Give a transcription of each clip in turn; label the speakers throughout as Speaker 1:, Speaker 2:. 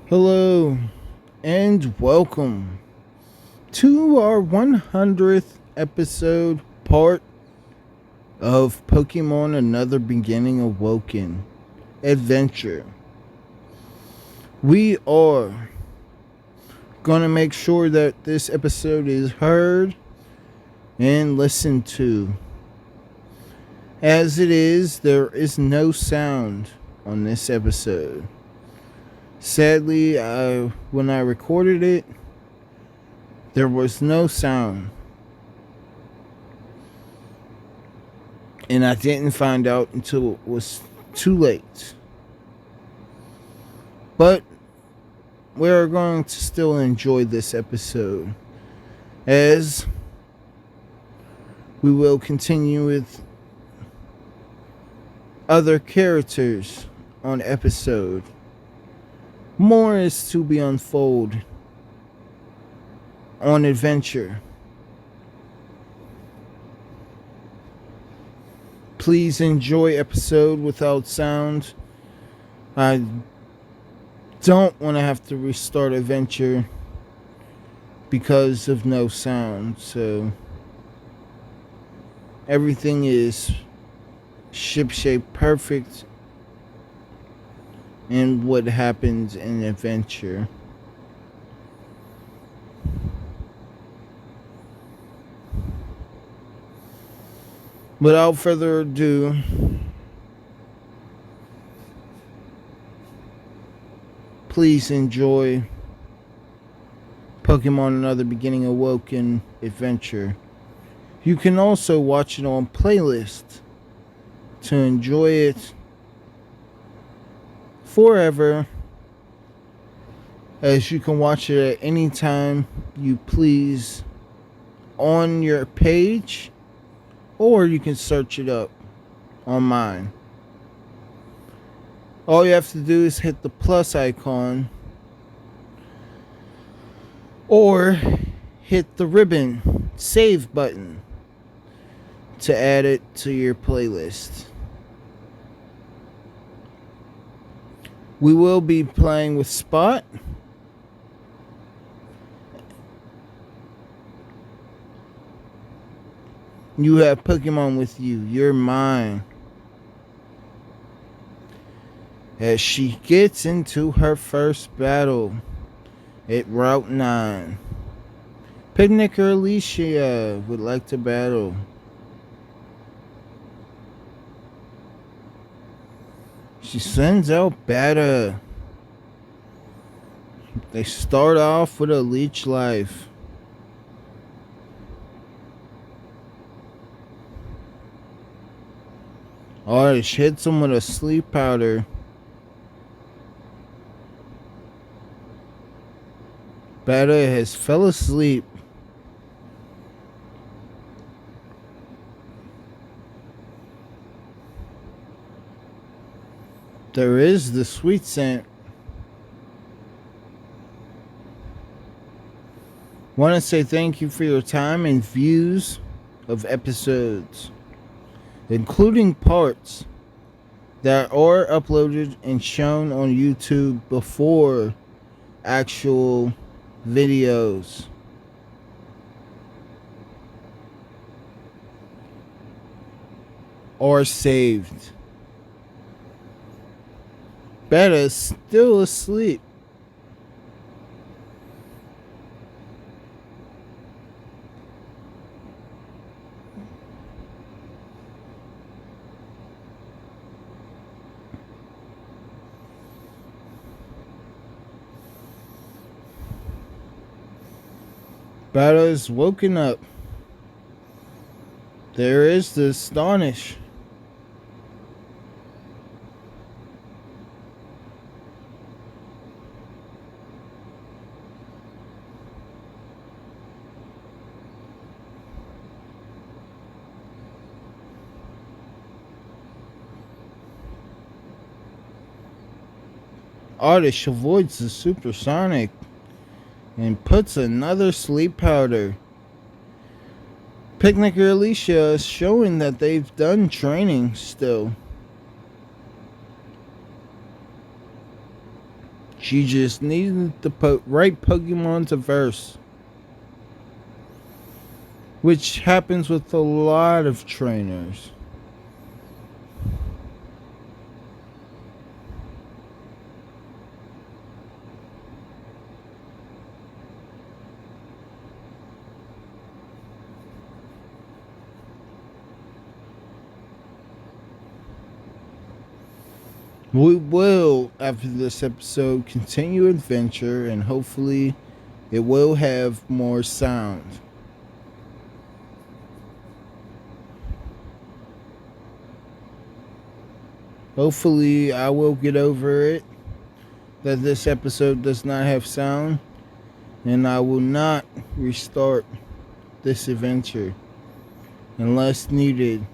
Speaker 1: Hello and welcome to our 100th episode part of Pokemon Another Beginning Awoken adventure. We are going to make sure that this episode is heard and listened to. As it is, there is no sound on this episode. Sadly, when I recorded it, there was no sound. And I didn't find out until it was too late. But we're going to still enjoy this episode, as we will continue with other characters on episode. More is to be unfolded on adventure. Please enjoy episode without sound. I don't want to have to restart adventure because of no sound. So everything is shipshape perfect in what happens in adventure. Without further ado, please enjoy Pokemon Another Beginning Awoken adventure. You can also watch it on playlist to enjoy it forever, as you can watch it at any time you please on your page, or you can search it up on mine. All you have to do is hit the plus icon or hit the ribbon save button to add it to your playlist. We will be playing with Spot. You have Pokemon with you. You're mine. As she gets into her first battle at Route 9. Picnic or Alicia would like to battle. She sends out Bata. They start off with a leech life. Oh, she hits him with a sleep powder. Bata has fell asleep. There is the sweet scent. Want to say thank you for your time and views of episodes, including parts that are uploaded and shown on YouTube before actual videos. Are saved. Beta's still asleep. Beta's woken up. There is the Astonish. Oddish avoids the supersonic and puts another sleep powder. Picnic or Alicia is showing that they've done training still. She just needed the right Pokemon to verse, which happens with a lot of trainers. We will, after this episode, continue adventure, and hopefully it will have more sound. Hopefully I will get over it that this episode does not have sound, and I will not restart this adventure unless needed.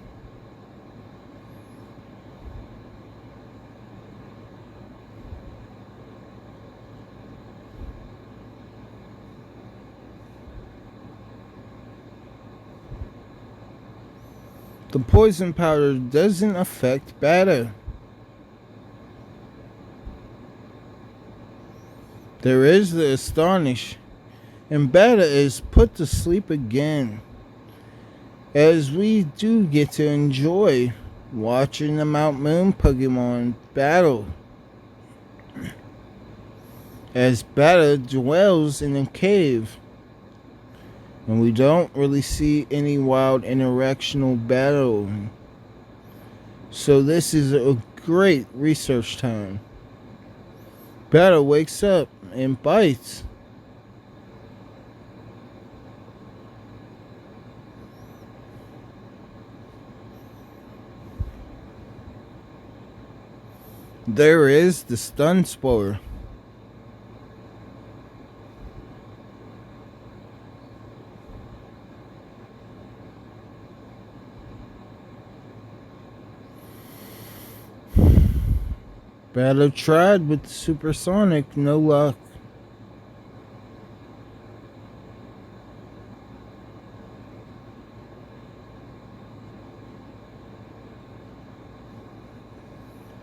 Speaker 1: The poison powder doesn't affect Bata. There is the Astonish, and Bata is put to sleep again, as we do get to enjoy watching the Mount Moon Pokemon battle, as Bata dwells in a cave, and we don't really see any wild interactional battle. So this is a great research time. Bata wakes up and bites. There is the stun spore. Bata tried with the supersonic, no luck.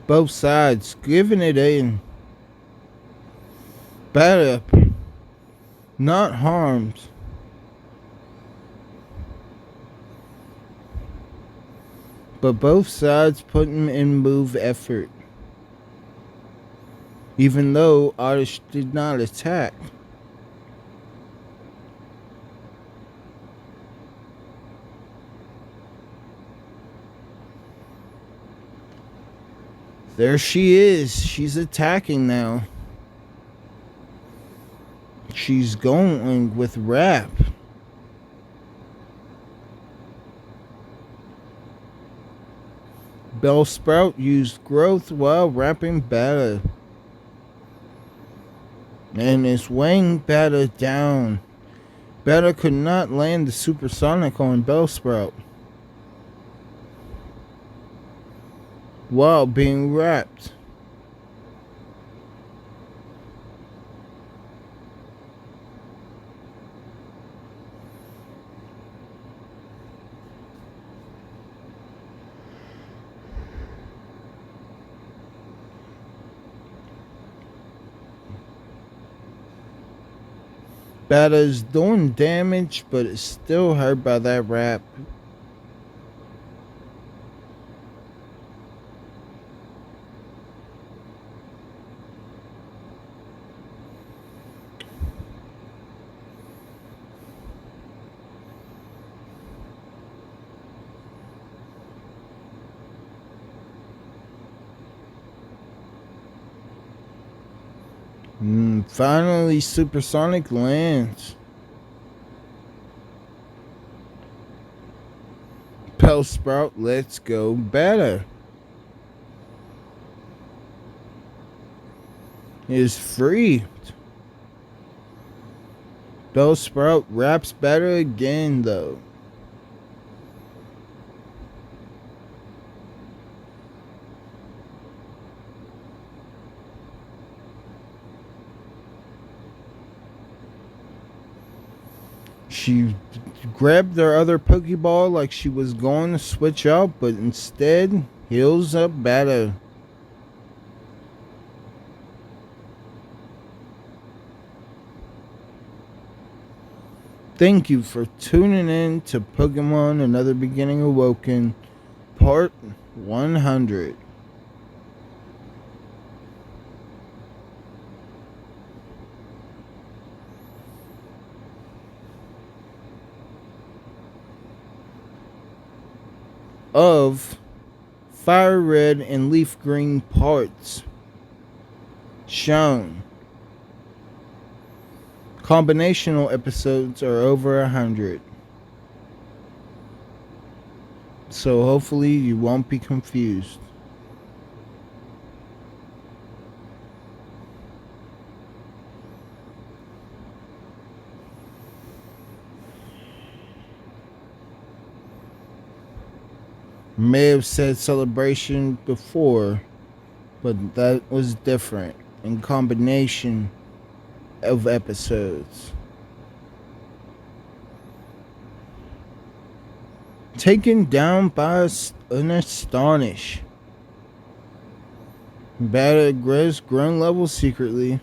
Speaker 1: Both sides giving it in. Bata not harmed. But both sides putting in move effort. Even though Oddish did not attack. There she is. She's attacking now. She's going with Wrap. Bellsprout used Growth while wrapping Bata, and is weighing Bata down. Bata could not land the supersonic on Bellsprout while being wrapped. Bata is doing damage, but it's still hurt by that wrap. Finally, supersonic lands. Bellsprout, let's go Bata. Is free. Bellsprout wraps Bata again, though. She grabbed their other Pokeball like she was going to switch out, but instead heals up Bata. Thank you for tuning in to Pokemon Another Beginning Awoken, Part 100. Of Fire Red and Leaf Green parts shown. Combinational episodes are over 100. So hopefully you won't be confused. May have said celebration before, but that was different in combination of episodes. Taken down by an Astonish. Bad at Grev's ground level secretly.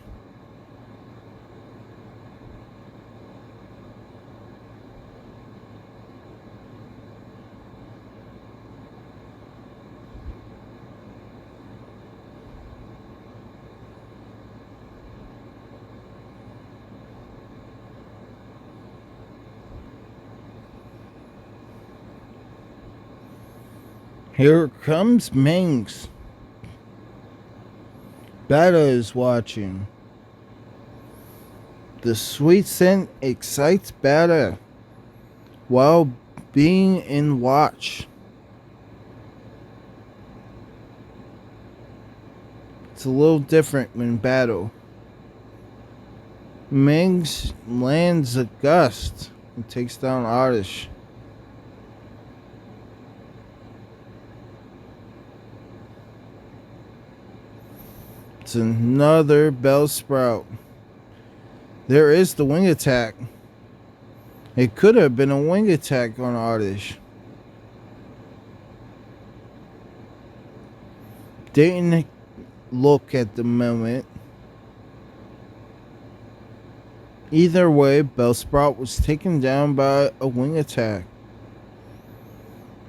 Speaker 1: Here comes Mings. Bada is watching. The sweet scent excites Bada while being in watch. It's a little different when battle. Mings lands a gust and takes down Oddish. It's another Bellsprout. There is the wing attack. It could have been a wing attack on Oddish. Didn't look at the moment. Either way, Bellsprout was taken down by a wing attack.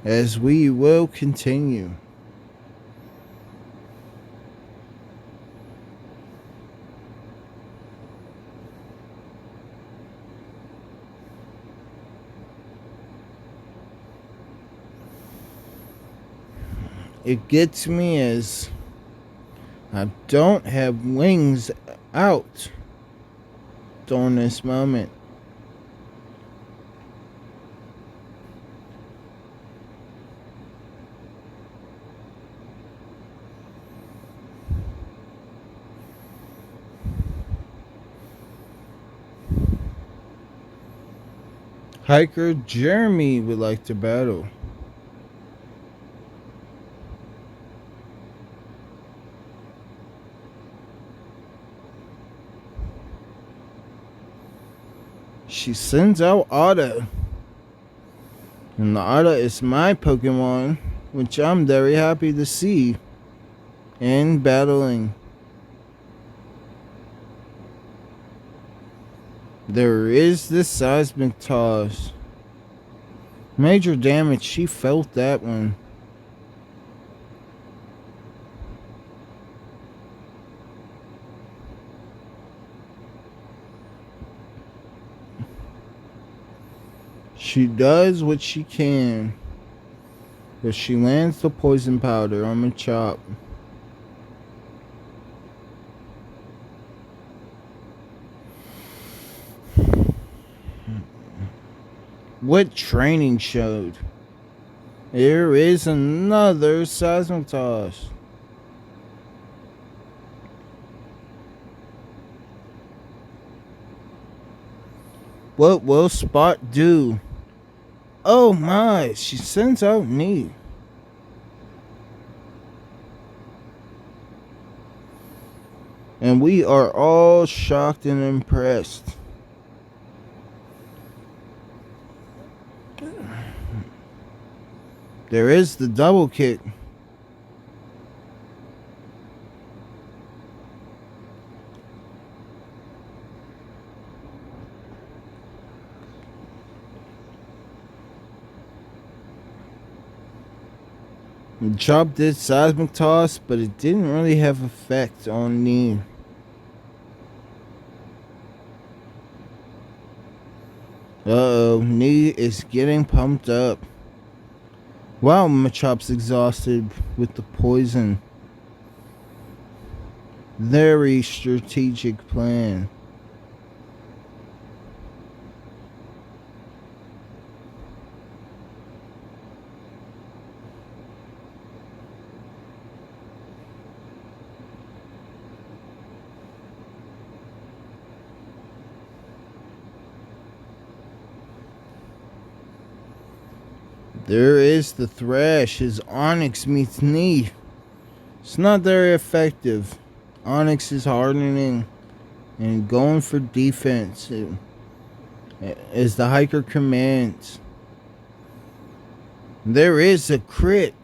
Speaker 1: As we will continue. It gets me as I don't have wings out during this moment. Hiker Jeremy would like to battle. She sends out Otta. And the Otta is my Pokemon, which I'm very happy to see. And battling. There is this seismic toss. Major damage, she felt that one. She does what she can. But she lands the poison powder on the chop. What training showed? There is another seismic toss. What will Spot do? Oh my, she sends out me. And we are all shocked and impressed. There is the double kick. Chop did seismic toss, but it didn't really have effect on Knee. Uh-oh, Knee is getting pumped up. Wow, Machop's exhausted with the poison. Very strategic plan. There is the Thrash. His Onyx meets Knee. It's not very effective. Onyx is hardening and going for defense as the hiker commands. There is a crit.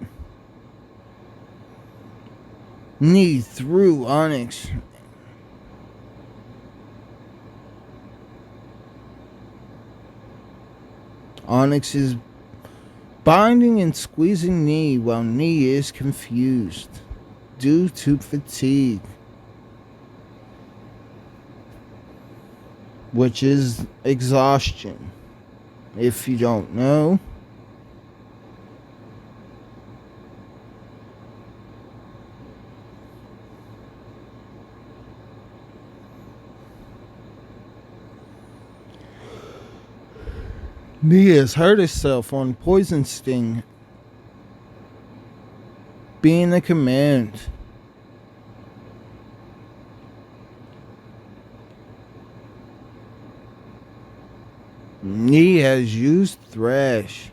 Speaker 1: Knee through Onyx. Onyx is binding and squeezing Knee while Knee is confused due to fatigue, which is exhaustion. If you don't know, Knee has hurt herself on Poison Sting. Being the command. Knee has used Thrash.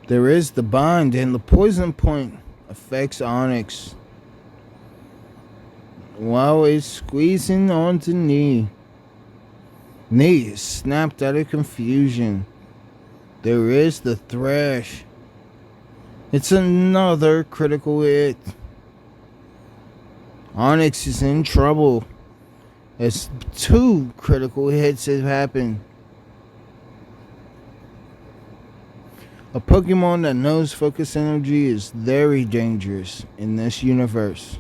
Speaker 1: There is the bind, and the poison point affects Onyx while it's squeezing onto Knee. Knee is snapped out of confusion. There is the Thrash. It's another critical hit. Onyx is in trouble as 2 critical hits have happened. A Pokemon that knows focus energy is very dangerous in this universe.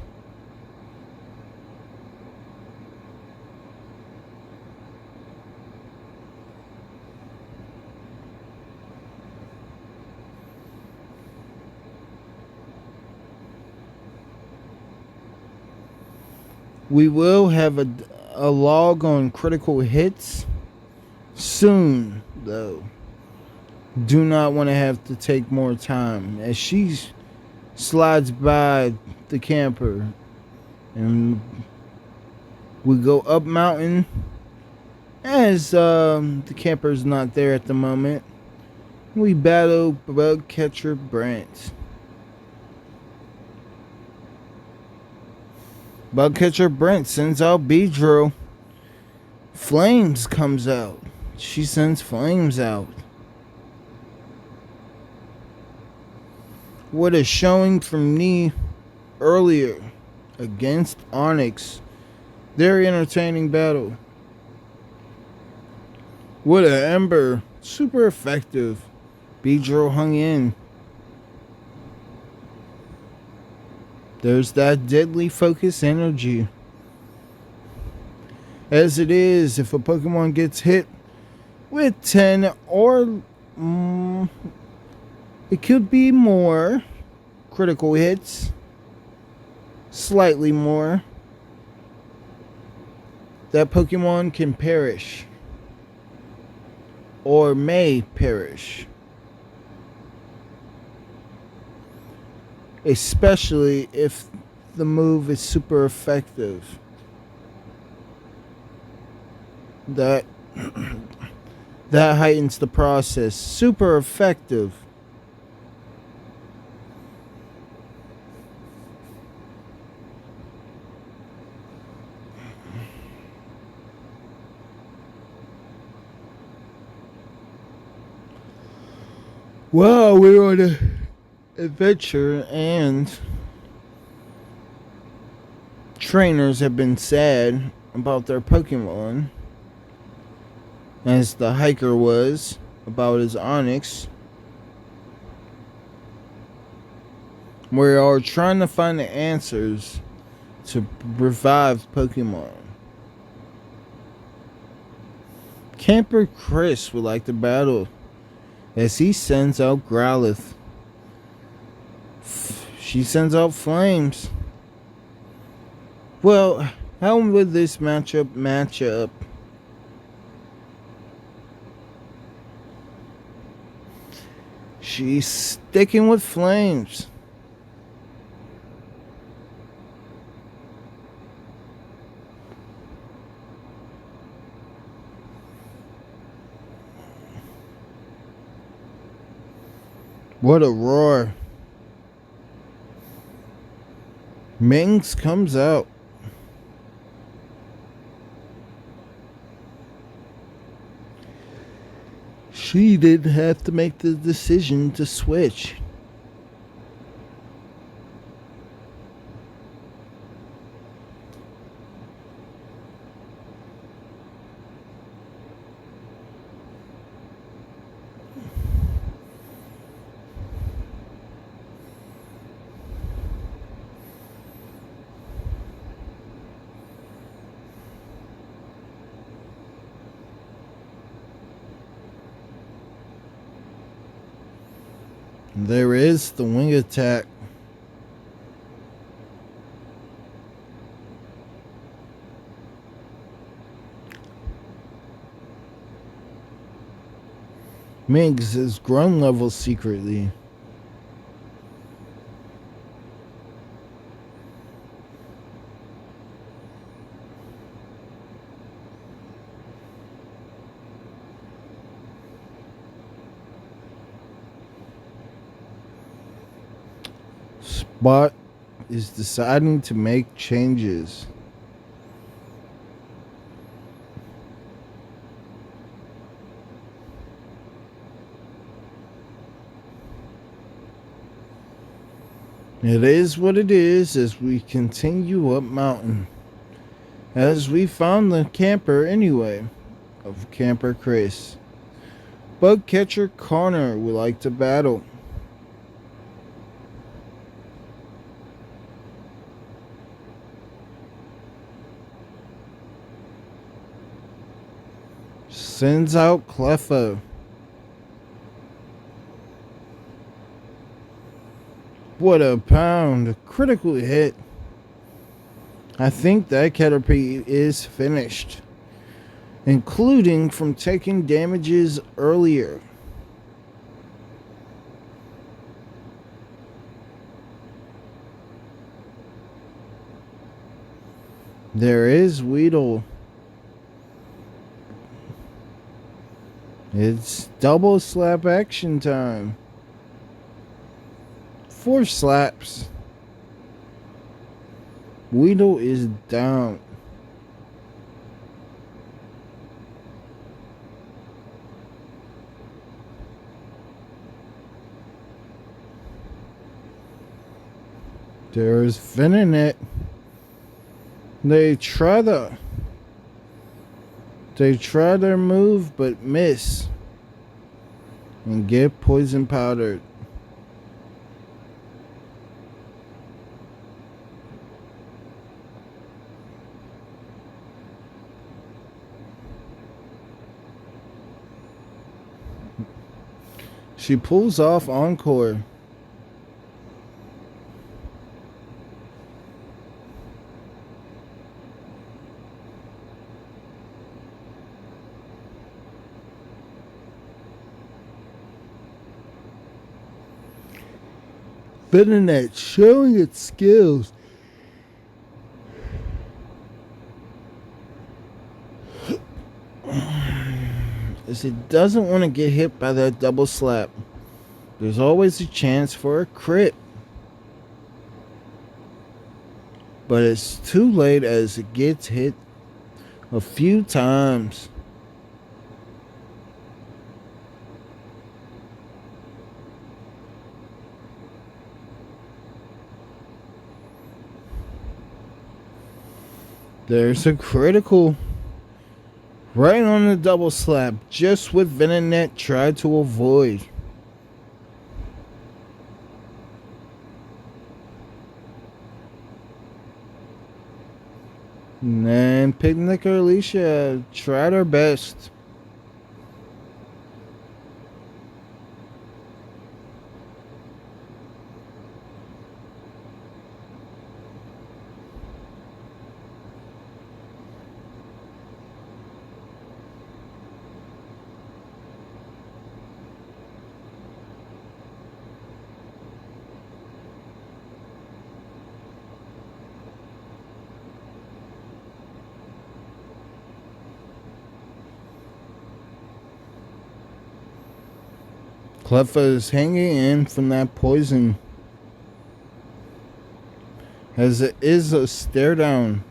Speaker 1: We will have a log on critical hits soon, though. Do not want to have to take more time as she slides by the camper, and we go up mountain as the camper is not there at the moment. We battle Bug Catcher Brent. Bug Catcher Brent sends out Beedrill. Flames comes out. She sends Flames out. What a showing from Knee earlier against Onyx. Very entertaining battle. What a Ember. Super effective. Beedrill hung in. There's that deadly focus energy. As it is, if a Pokemon gets hit with 10 or it could be more critical hits, slightly more, that Pokemon can perish or may perish. Especially if the move is super effective. That heightens the process. Super effective. Well, we're on an adventure and trainers have been sad about their Pokemon, as the hiker was about his Onyx. We are trying to find the answers to revive Pokemon. Camper Chris would like to battle as he sends out Growlithe. She sends out Flames. Well, how would this match up? She's sticking with Flames. What a roar. Mings comes out. She did have to make the decision to switch. There is the wing attack. Mings has grown level secretly. Spite is deciding to make changes. It is what it is as we continue up mountain. As we found the camper anyway of Camper Chris. Bug catcher Connor would like to battle. Sends out Cleffa. What a pound. A critical hit. I think that Caterpie is finished, including from taking damages earlier. There is Weedle. It's double slap action time. 4 slaps. Weedle is down. There's Venonat. They try their move but miss and get poison powdered. She pulls off Encore. Venonat showing its skills. As it doesn't want to get hit by that double slap. There's always a chance for a crit. But it's too late as it gets hit a few times. There's a critical right on the double slap, just what Venonat tried to avoid. And Picnic or Alicia tried her best. Cleffa is hanging in from that poison, as it is a stare down.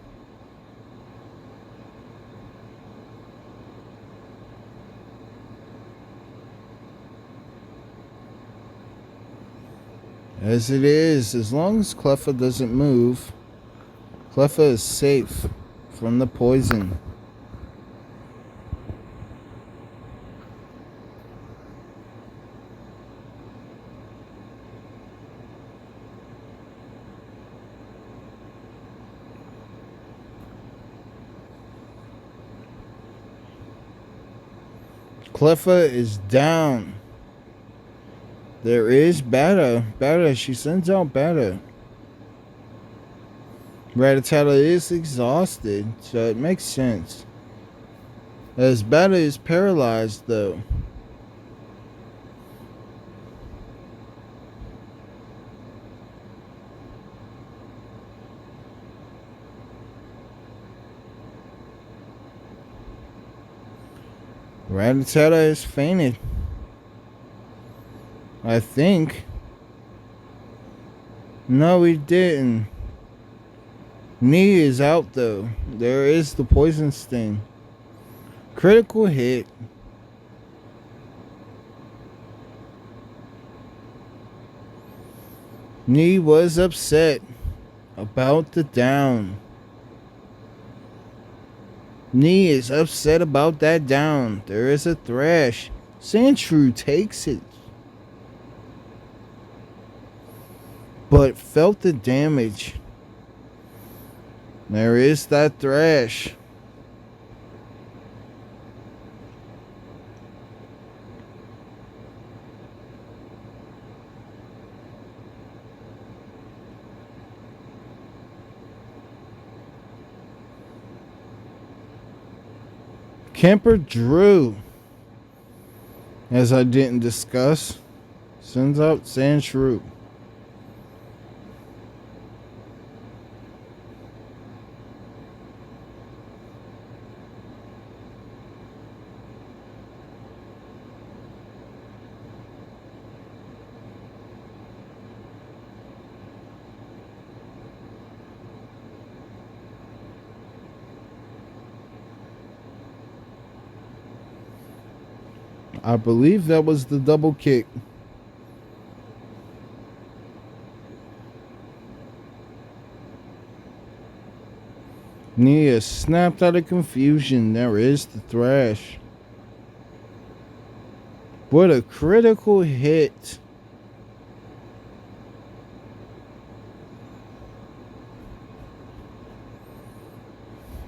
Speaker 1: As it is, as long as Cleffa doesn't move, Cleffa is safe from the poison. Cleffa is down. There is Bata. Bata, she sends out Bata. Rattata is exhausted, so it makes sense. As Bata is paralyzed, though. Rattata has fainted. I think. No, he didn't. Knee is out, though. There is the poison sting. Critical hit. Knee was upset about the down. Knee is upset about that down. There is a thrash. Sandshrew takes it, but felt the damage. There is that thrash. Camper Drew, as I didn't discuss, sends out Sandshrew. I believe that was the double kick. Nia snapped out of confusion. There is the thrash. What a critical hit.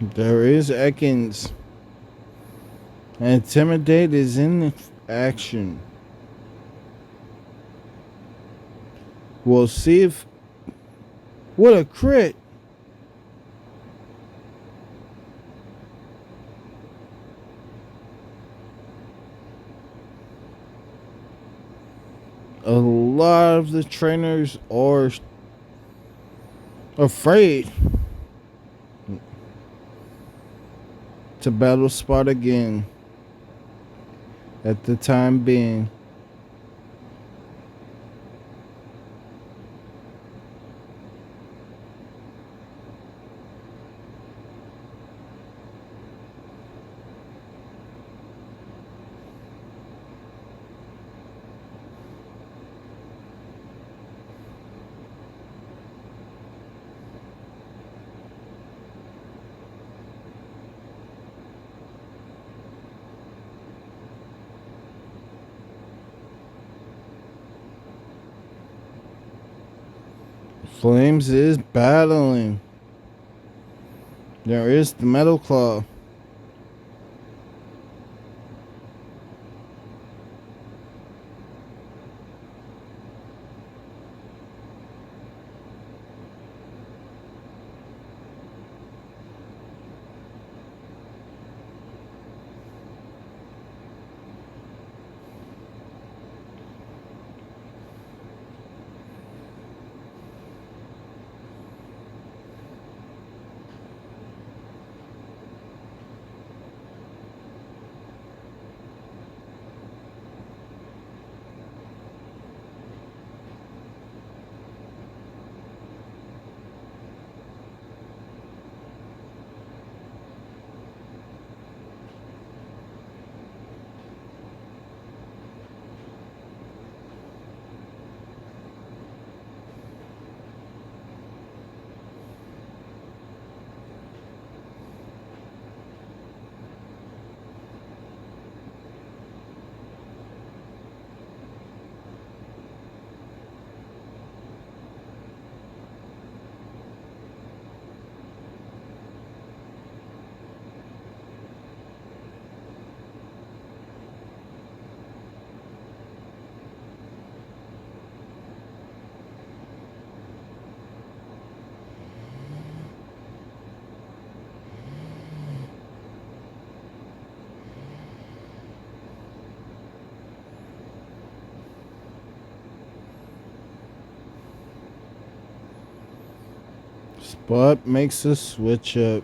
Speaker 1: There is Ekans. Intimidate is in action. We'll see if... What a crit! A lot of the trainers are afraid to battle Spot again. At the time being. Flames is battling. There is the Metal Claw. Spot makes a switch up.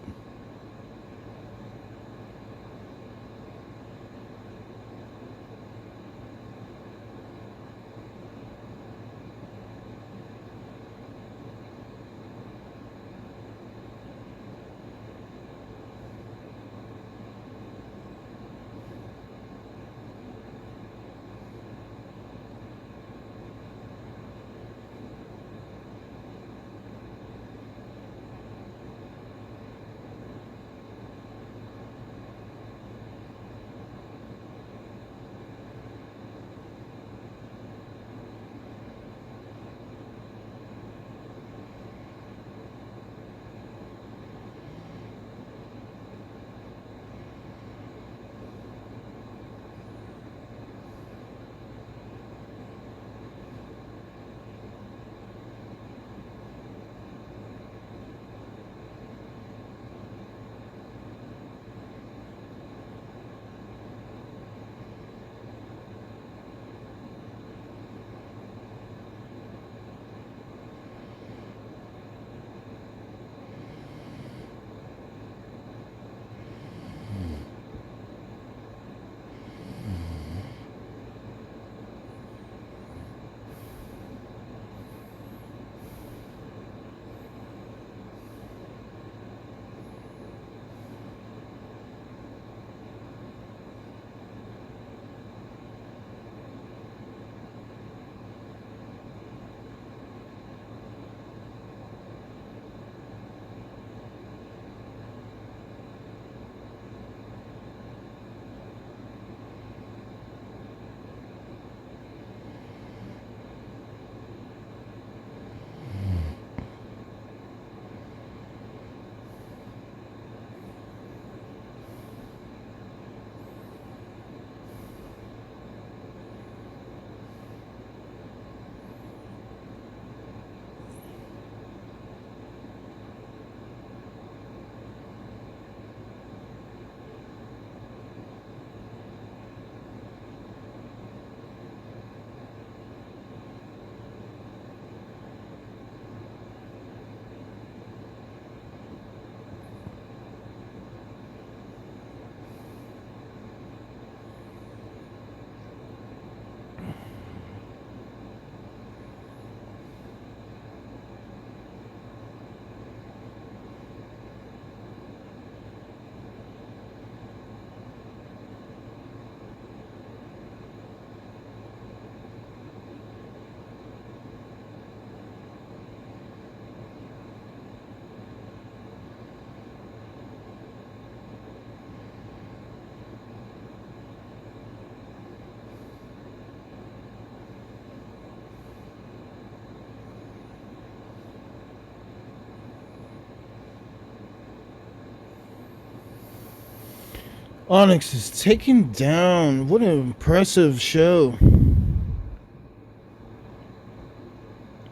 Speaker 1: Onyx is taken down. What an impressive show.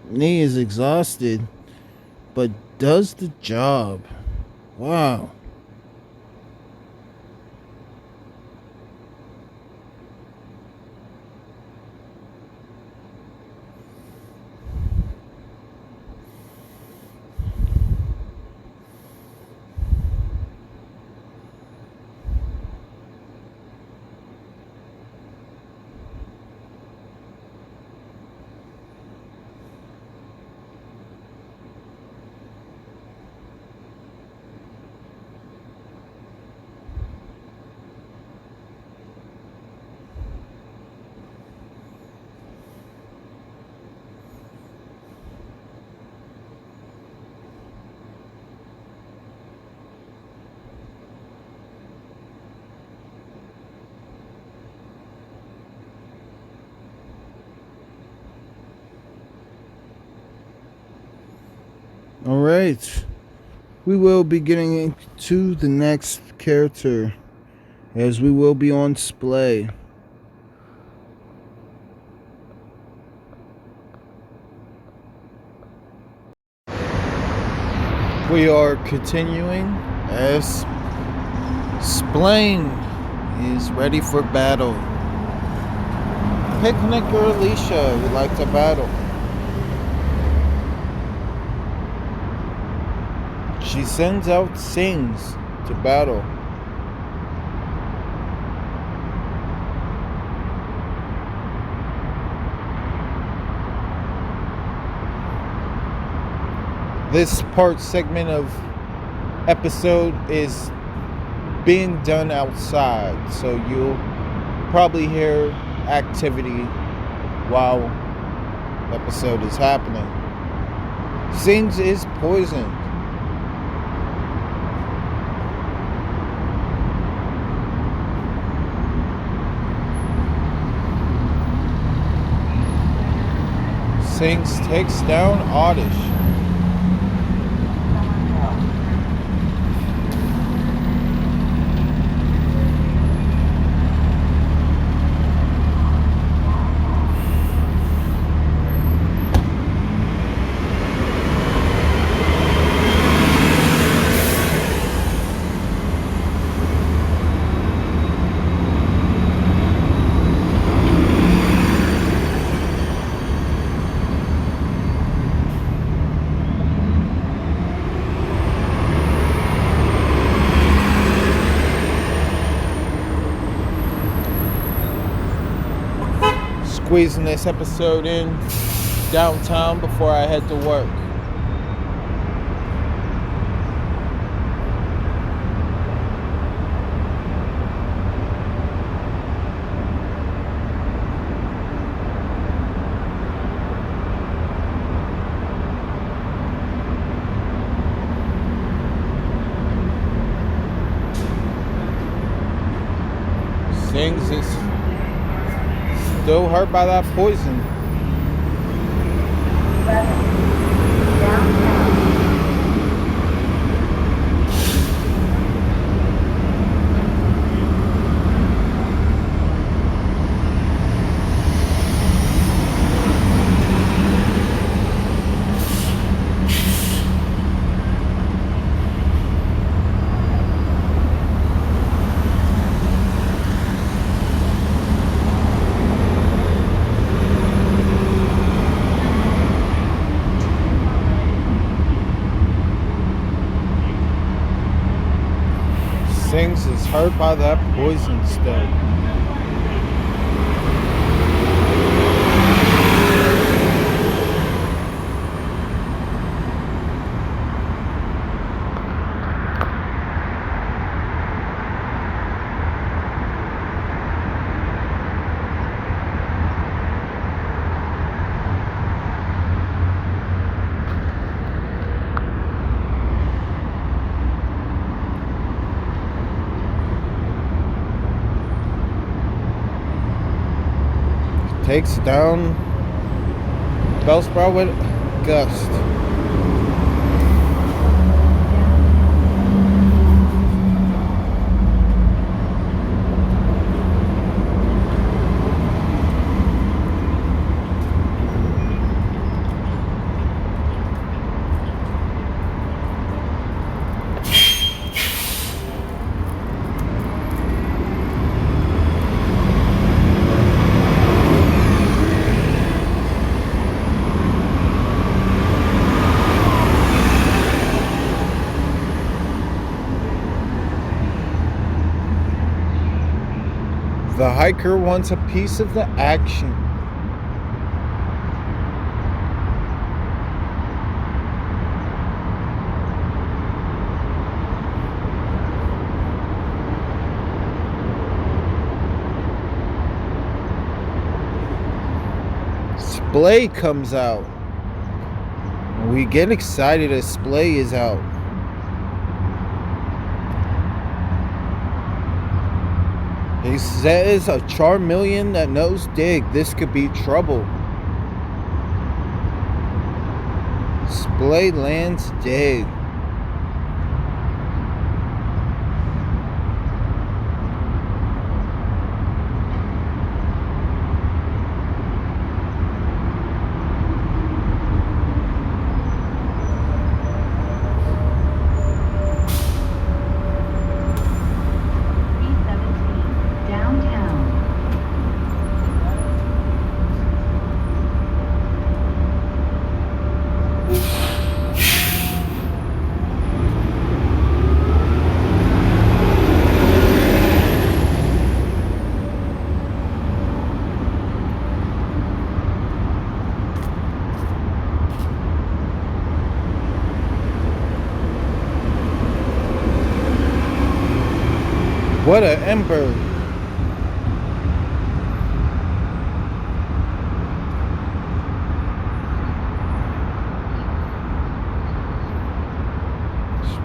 Speaker 1: Knee is exhausted, but does the job. Wow. Alright, we will be getting into the next character, as we will be on display. We are continuing as Blaine is ready for battle. Picnic or Alicia would like to battle. She sends out Sings to battle. This segment of episode is being done outside, so you'll probably hear activity while the episode is happening. Sings is poisoned. Sings takes down Oddish. Squeezing this episode in downtown before I head to work. Sings is still hurt by that poison. Sings is hurt by that poison still. Takes down Bellsprout with Gust. hiker wants a piece of the action. Splay comes out. We get excited as Splay is out. He says a Charmeleon that knows Dig. This could be trouble. Splay lands Dig. What a Ember.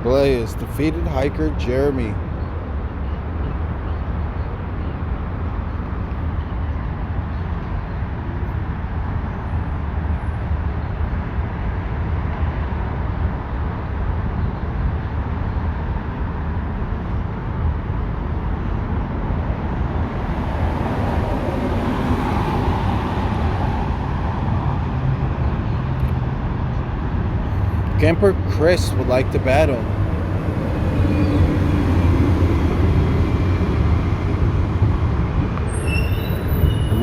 Speaker 1: Splay has defeated hiker Jeremy. Camper Chris would like to battle.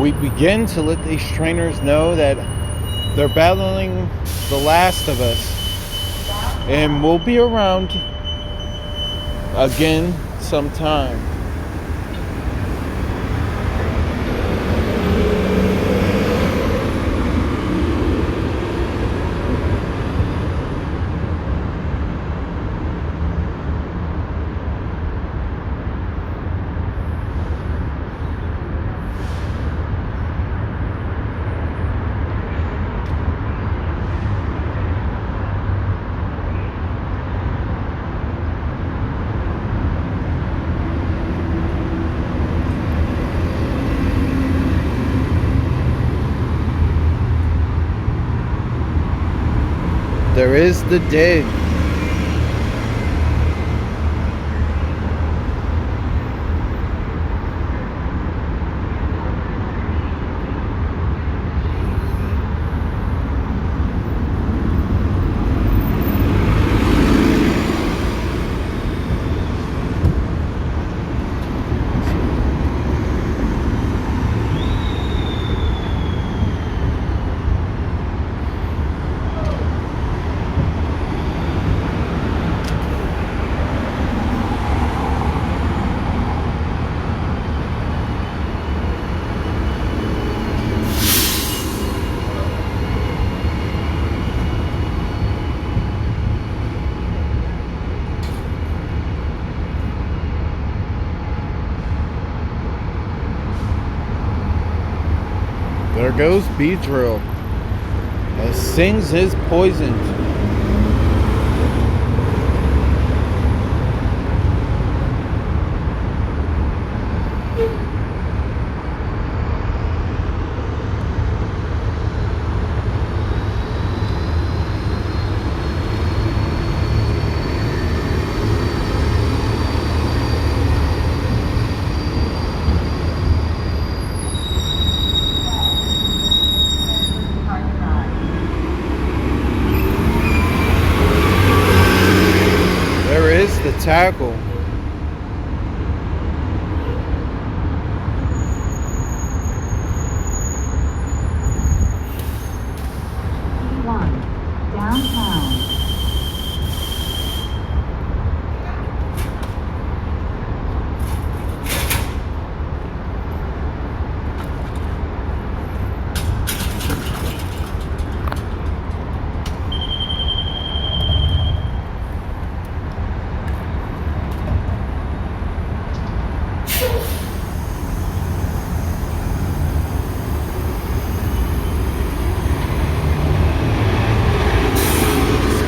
Speaker 1: We begin to let these trainers know that they're battling the last of us. And we'll be around again sometime. There is the Dig. There goes Beedrill as Sings is poisoned. Tackle.
Speaker 2: P1 downtown.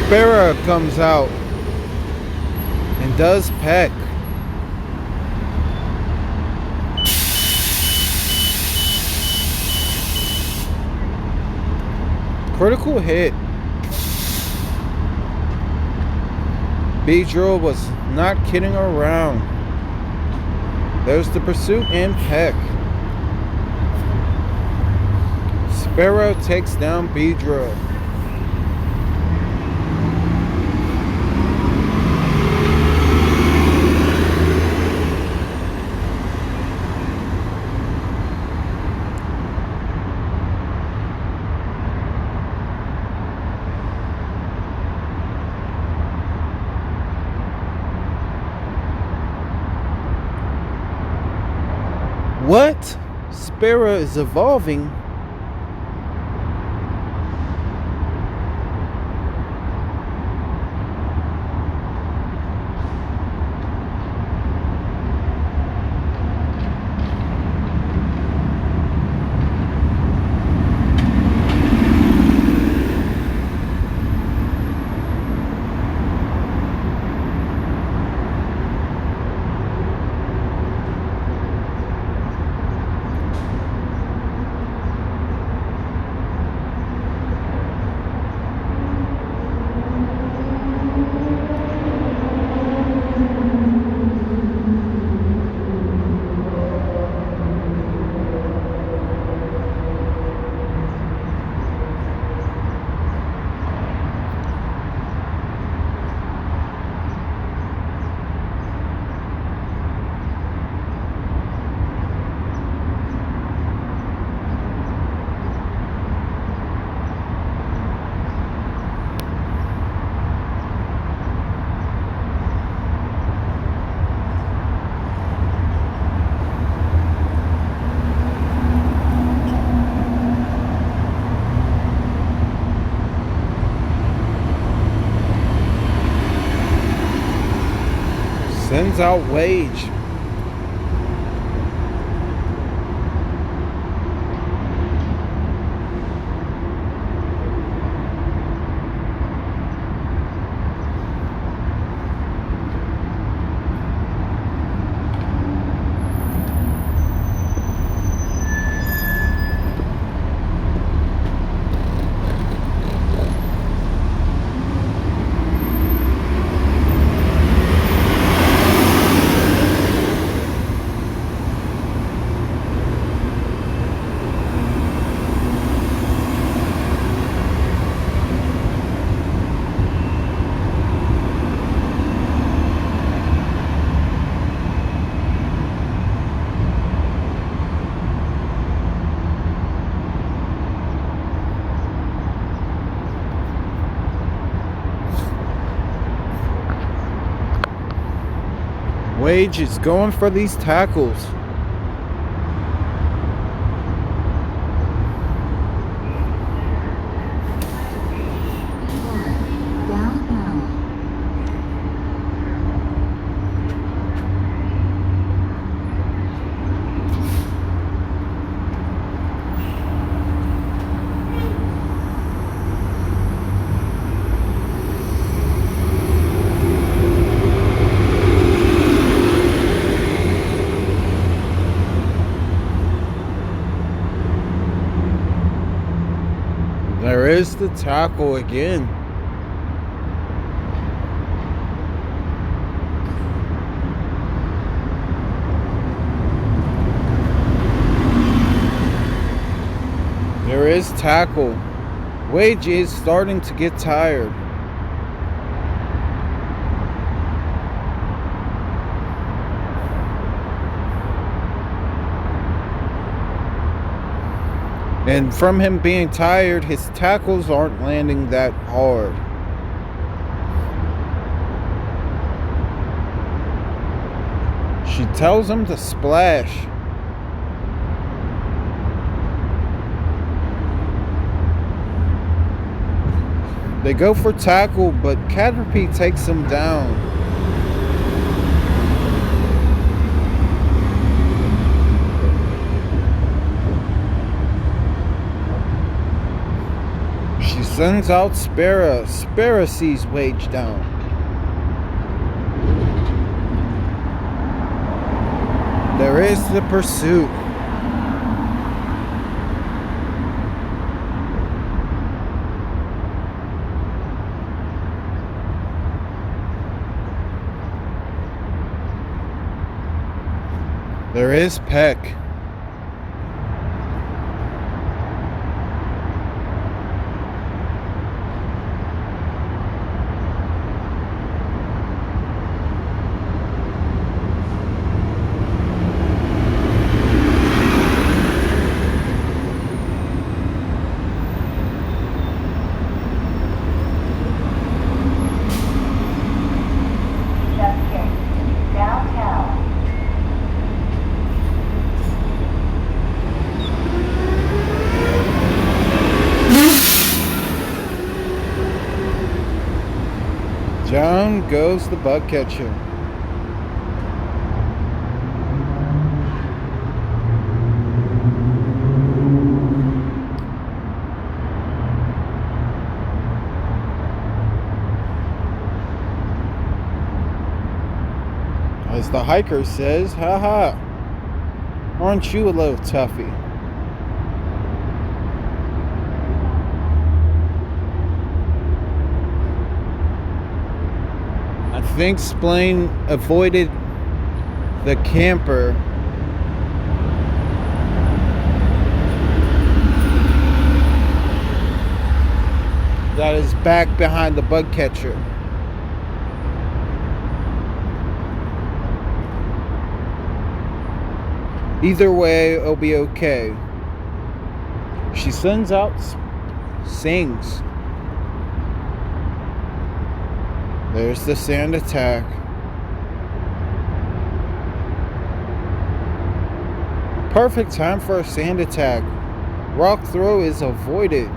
Speaker 1: Spira comes out and does peck. Critical hit. Beedrill was not kidding around. There's the pursuit and peck. Spira takes down Beedrill. What? Spira is evolving? Sends out Wage. Wage is going for these tackles. There is the tackle again. There is tackle. Wage is starting to get tired. And from him being tired, his tackles aren't landing that hard. She tells him to splash. They go for tackle, but Caterpie takes him down. Sends out Spara. Spara sees Wage down. There is the pursuit. There is Peck. Down goes the bug catcher. As the hiker says, haha, aren't you a little toughie? I think Blaine avoided the camper. That is back behind the bug catcher. Either way, it'll be okay. She sends out sings. There's the sand attack. Perfect time for a sand attack. Rock throw is avoided.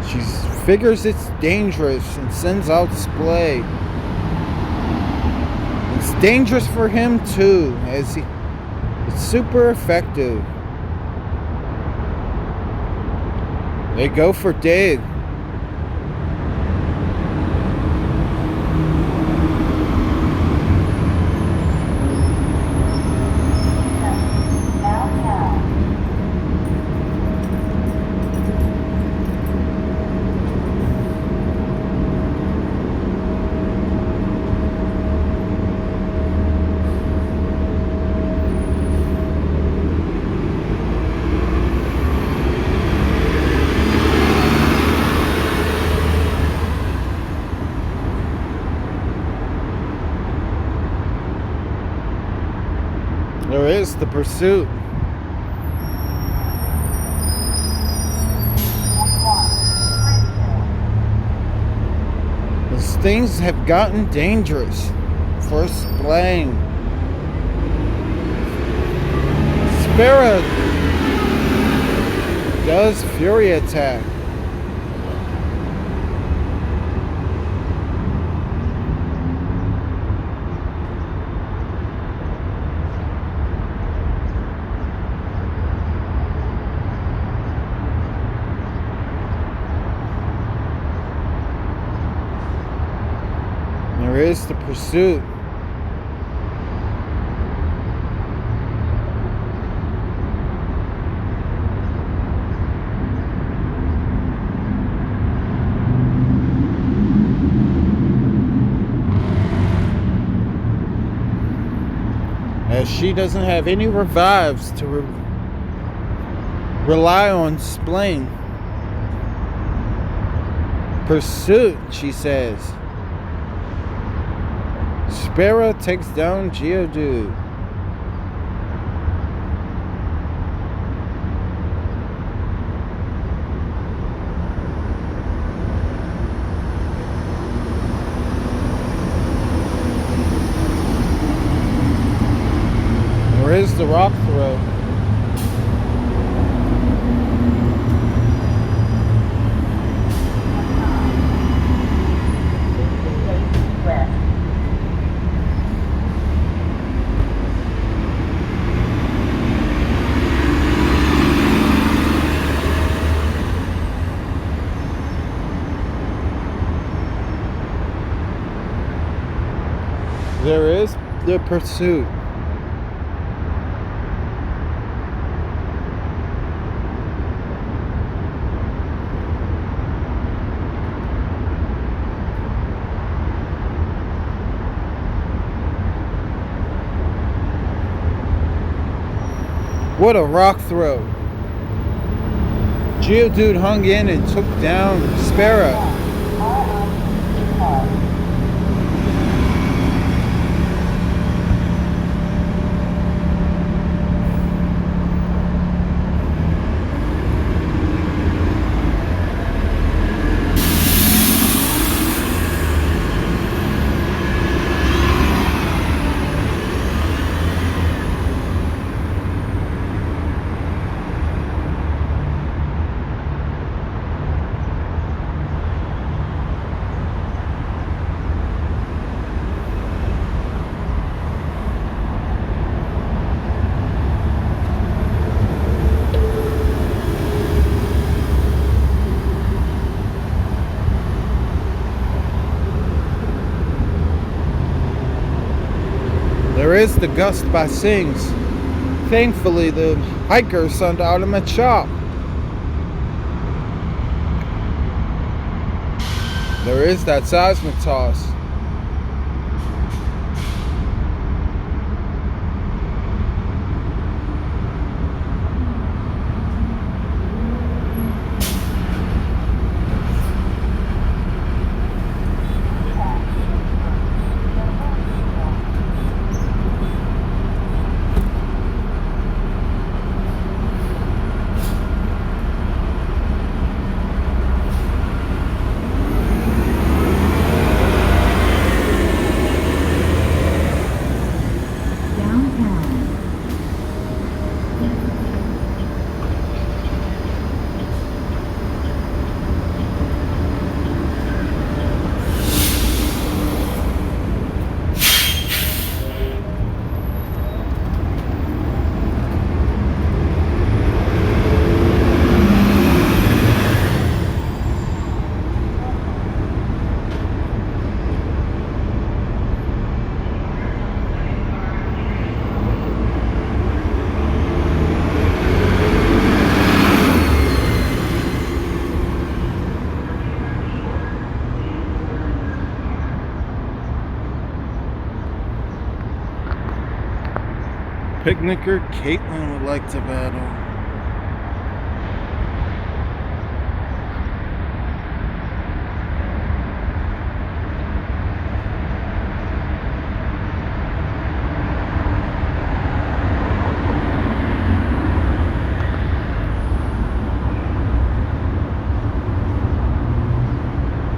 Speaker 1: She figures it's dangerous and sends out Splay. It's dangerous for him too, as it's super effective. They go for dig. There is the pursuit. As things have gotten dangerous for Blaine. Spirit does Fury attack. There is the pursuit. As she doesn't have any revives to rely on Blaine. Pursuit, she says. Sparrow takes down Geodude. There is the rock throw. Ninja Pursuit. What a rock throw. Geodude hung in and took down Sparrow. There is the gust by Sings. Thankfully, the hiker sent out him a chop. There is that seismic toss. Picnicker Caitlin would like to battle.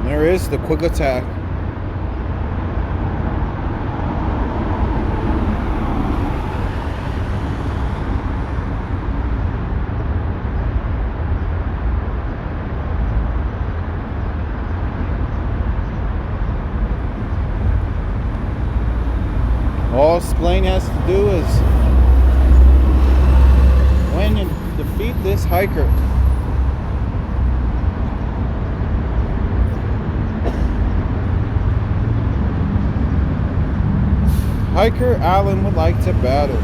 Speaker 1: There is the quick attack. All Blaine has to do is win and defeat this hiker. Hiker Allen would like to battle.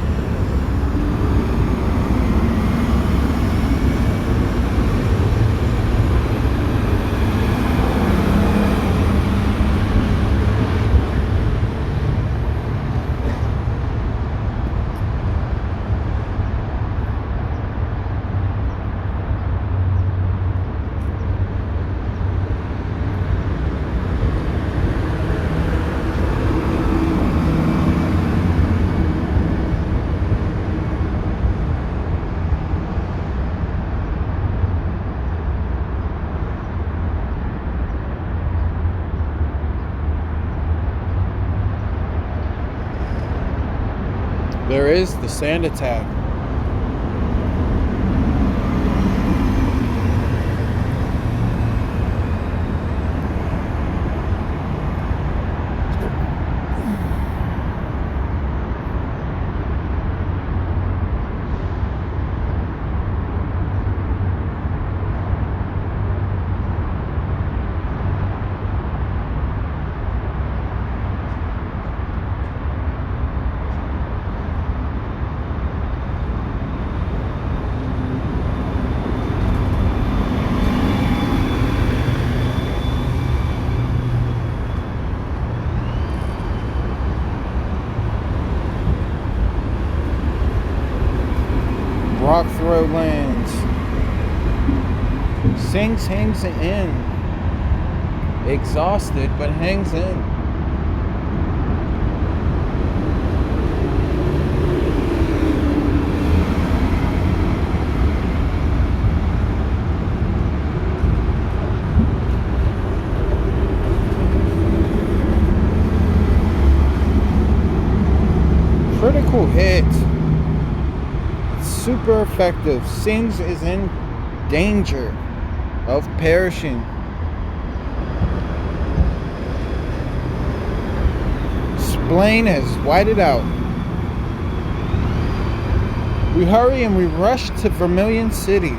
Speaker 1: There is the sand attack. Rock throw lands. Sings hangs in. Exhausted, but hangs in. Critical hit. Super effective. Sings is in danger of perishing. Blaine has whited out. We hurry and we rush to Vermilion City.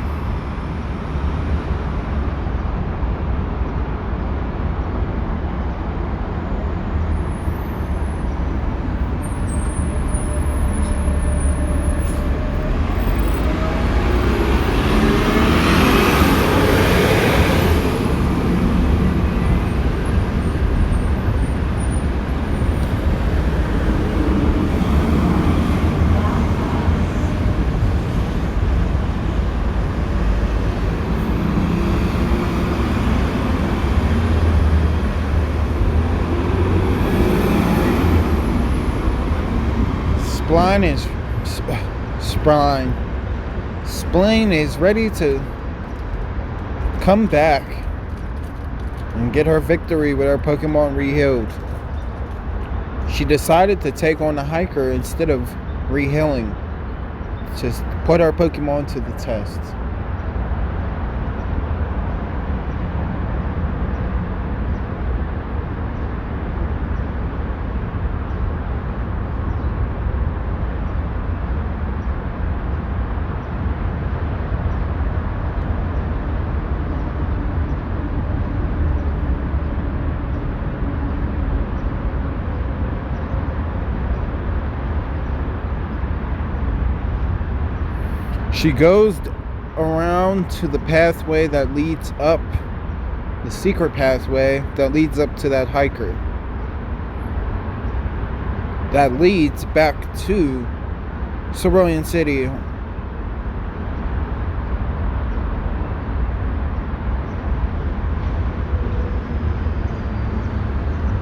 Speaker 1: Blaine is ready to come back and get her victory with her Pokemon rehealed. She decided to take on the hiker instead of rehealing. Just put her Pokemon to the test. She goes around to the pathway that leads up, the secret pathway that leads up to that hiker. That leads back to Cerulean City.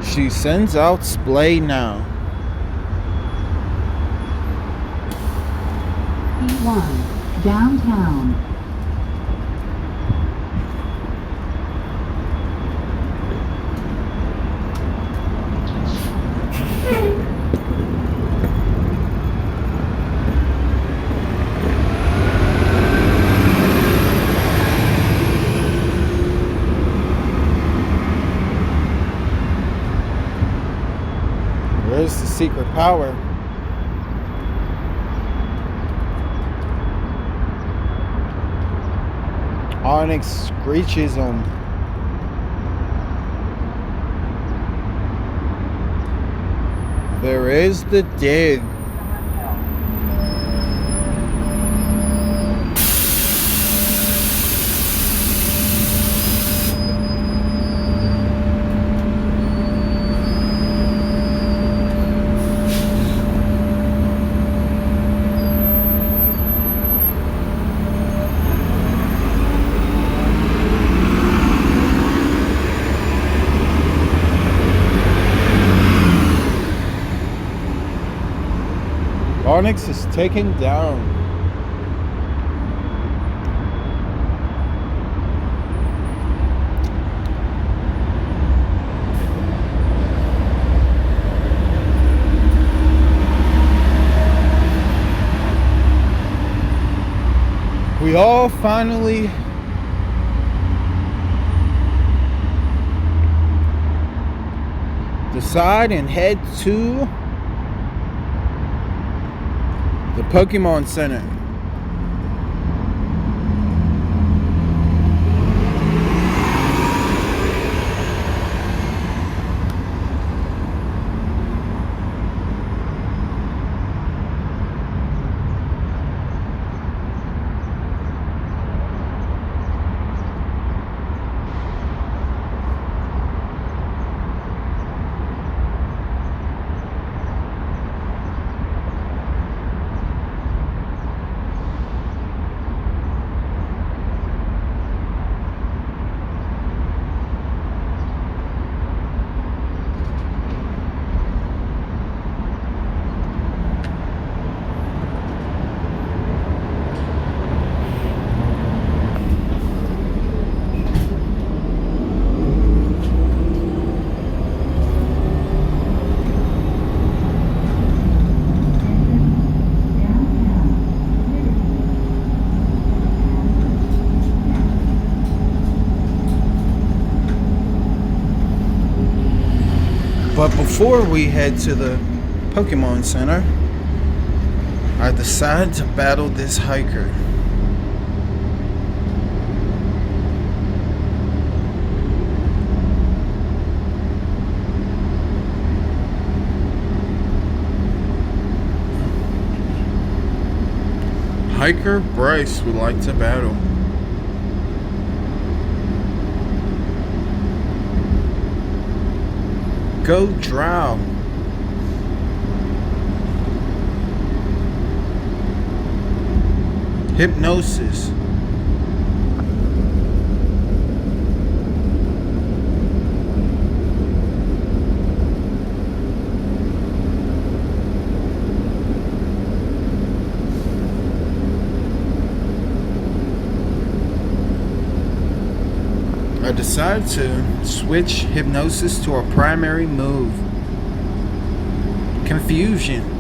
Speaker 1: She sends out Splay now.
Speaker 2: P1. Downtown.
Speaker 1: Where's the secret power? Onyx screeches him. There is the dig. Onyx is taken down. We all finally decide and head to the Pokémon Center. before we head to the Pokémon Center, I decided to battle this hiker. Hiker Bryce would like to battle. Go Drow. Hypnosis. I decided to switch Hypnosis to a primary move. Confusion.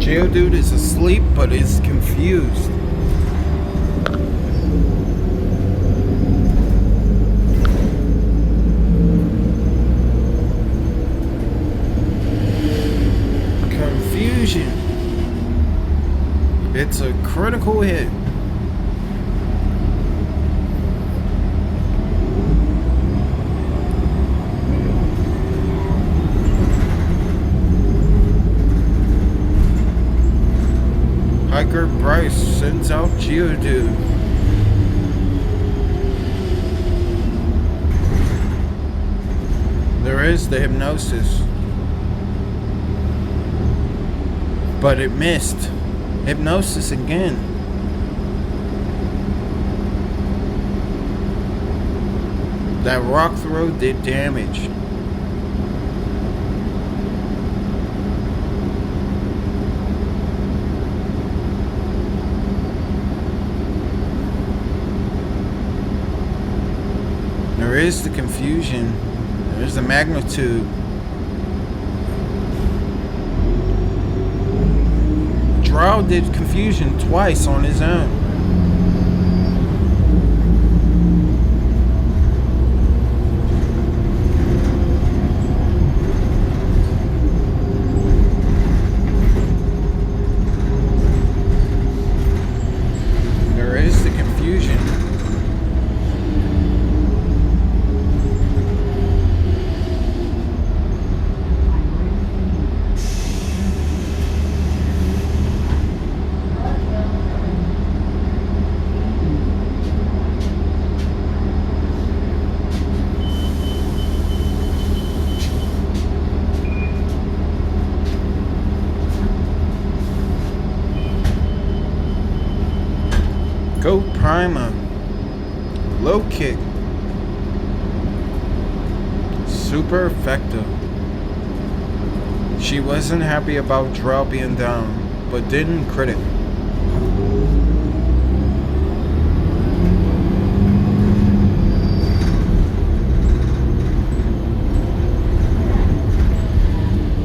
Speaker 1: Geodude is asleep but is confused. Confusion. It's a critical hit. Hiker Bryce sends out Geodude. There is the Hypnosis. But it missed. Hypnosis again. That rock throw did damage. There is the confusion. There's the magnitude. Drow did confusion twice on his own. There is the confusion. Go Prima. Low kick. Super effective. She wasn't happy about Drow being down, but didn't crit it.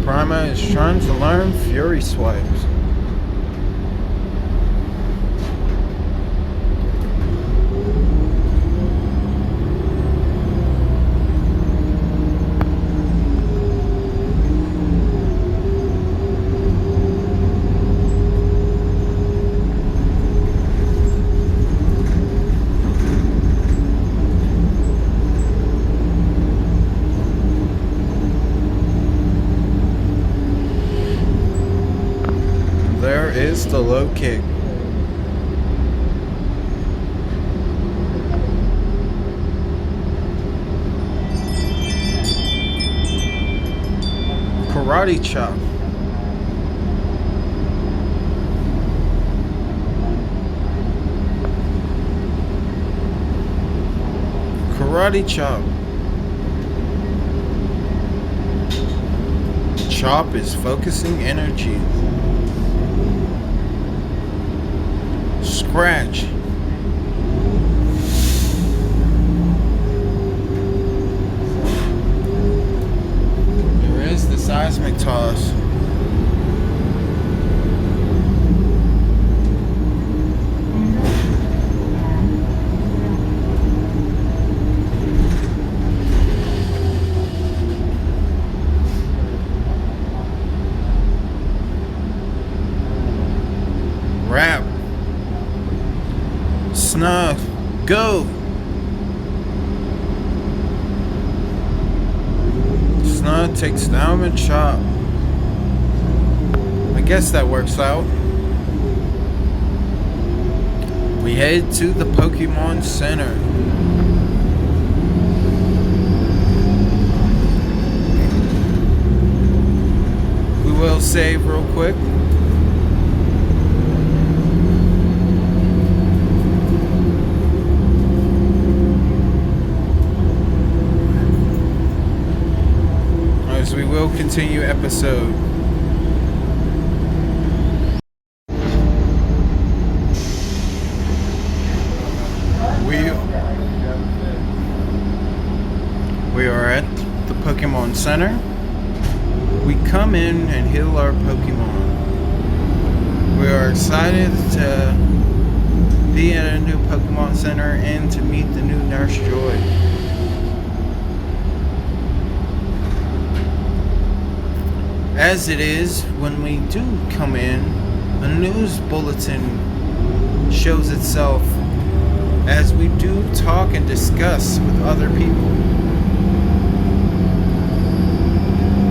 Speaker 1: Prima is trying to learn Fury Swipes. Is the low kick. Karate chop. Karate chop. Chop is focusing energy. scratch. There is the seismic toss. Rap. Snuff. Go. Snuff takes down and chop. I guess that works out. We head to the Pokémon Center. We will save real quick. We will continue episode. We are at the Pokémon Center. We come in and heal our Pokémon. We are excited to be at a new Pokémon Center and to meet the new Nurse Joy. As it is, when we do come in, a news bulletin shows itself as we do talk and discuss with other people.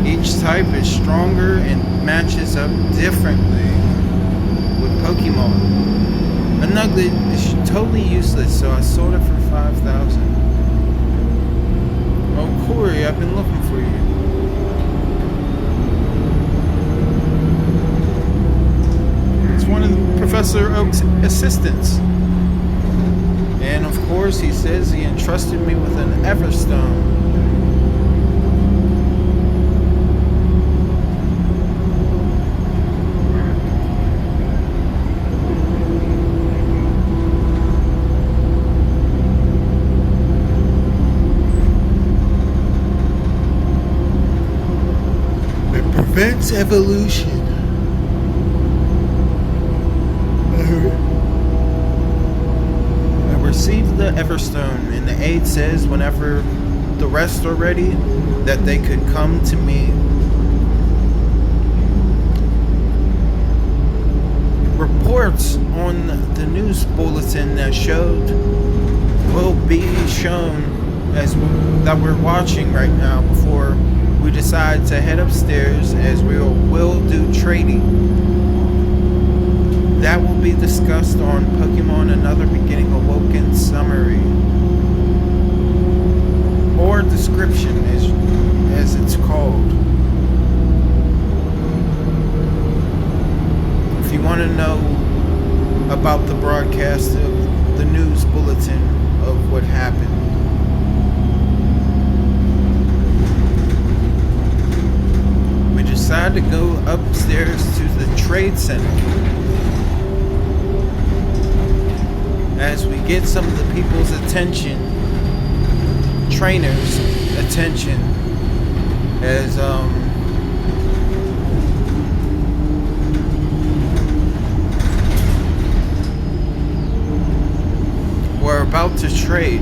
Speaker 1: Each type is stronger and matches up differently with Pokemon. A Nugget is totally useless, so I sold it for $5,000. Oh, Corey, I've been looking for you. One of Professor Oak's assistants. And of course he says he entrusted me with an Everstone. It prevents evolution. I received the Everstone, and the aide says whenever the rest are ready, that they could come to me. Reports on the news bulletin that showed will be shown as that we're watching right now before we decide to head upstairs, as we will do trading. That will be discussed on Pokemon Another Beginning Awoken summary or description as it's called. If you want to know about the broadcast of the news bulletin of what happened, we decided to go upstairs to the trade center as we get some of the people's attention, trainers' attention, as we're about to trade.